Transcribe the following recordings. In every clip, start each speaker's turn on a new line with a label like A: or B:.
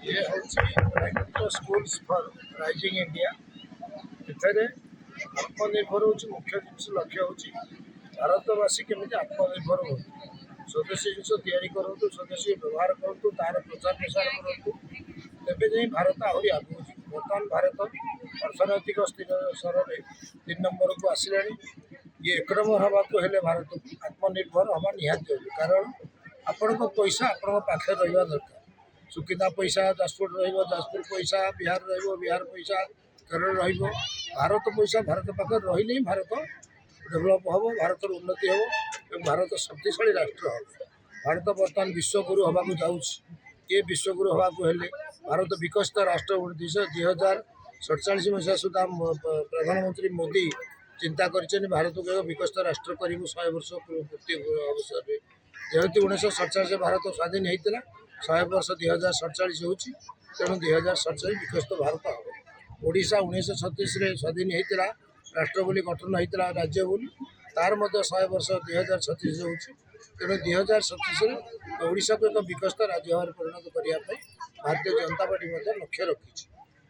A: ये हूँ schools for rising India एथे आत्मनिर्भर हूँ मुख्य जिन लक्ष्य हूँ भारतवासी केमी आत्मनिर्भर हो स्वदेशी जिन या करूँ स्वदेशी व्यवहार करूँ तार प्रचार प्रसार करूँ तेज जा भारत आहरी आगे बर्तमान भारत अर्थनैतिक स्तर में 3 नंबर को आसला ये 1 नंबर हवा को हेले भारत आत्मनिर्भर हवा निहाती जरूरी कारण आपण पैसा आपण पाखे रहा दरकार सुकिंदा पैसा जाजपुर जाजपुर पैसा बिहार बिहार पैसा केरल भारत पैसा भारत पाखे रही भारत डेभलप हम भारत उन्नति हम भारत शक्तिशाली राष्ट्र हम भारत बर्तमान विश्वगुरु हवा जाऊँगी ये विश्वगुरु हवा हेले भारत विकसित राष्ट्र 2047 मसीहा सुधा प्रधानमंत्री मोदी चिंता कर भारत को विकसित राष्ट्र करूँ 100 वर्ष पूर्ति अवसर में जेहेतु 1947 भारत स्वाधीन होता 100 वर्ष 2047 हो तेणु 2047 विकसित भारत हम ओडिशा 1936 स्वाधीन होता राष्ट्र बोली गठन होता राज्य बोली तार 100 वर्ष 2036 हो तेणु 2037 ओडिशा को एक विकसित राज्य भाव परिणत करने भारतीय जनता पार्टी लक्ष्य रखी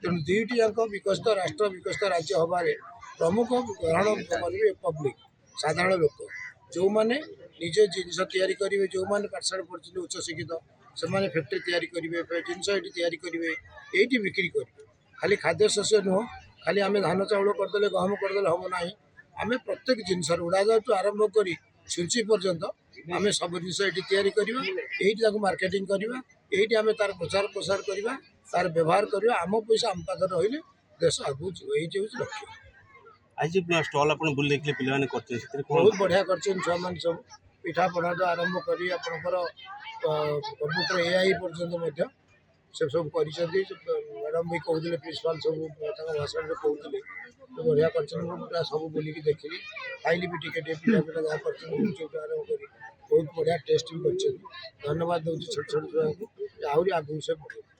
A: तेणु दुईटी जाक विकसित राष्ट्र विकसित राज्य हबार प्रमुख ग्रहण करेंगे पब्लिक साधारण लोक जो मैंने निजे जिनस या जो मैंने पाठशाला पढ़ते उच्च शिक्षित से फैक्ट्री तैयारी करेंगे जिनस ये करेंगे ये बिक्री करेंगे खाली खाद्य शस्य नुह खाली आम धान चाउल करदे गहम करदे हम ना आम प्रत्येक जिनस उड़ाजाठू आरंभ कर छुंची पर्यंत आम सब जिन ये मार्केटिंग करवा ये आम तार प्रचार प्रसार करवा तार व्यवहार करवा आम पैसा आम पाखे रही देश आगू ये लक्ष्य
B: आज स्टल आप बुल देखिए पे
A: बहुत बढ़िया कर छुआ मान सब पिठा पढ़ा आरंभ कर कंप्यूटर एआई पर्यटन से सब कर मैडम भी कहते प्रिंसिपाल सब भाषण में कहते बढ़िया कर सब बुलिक देखिली खाइली भी टिके पिला पिला जहाँ कर आरंभ कर बहुत बढ़िया टेस्ट भी कर धन्यवाद दूसरी छोट छोट छुआ को आहरी आगू से बढ़े।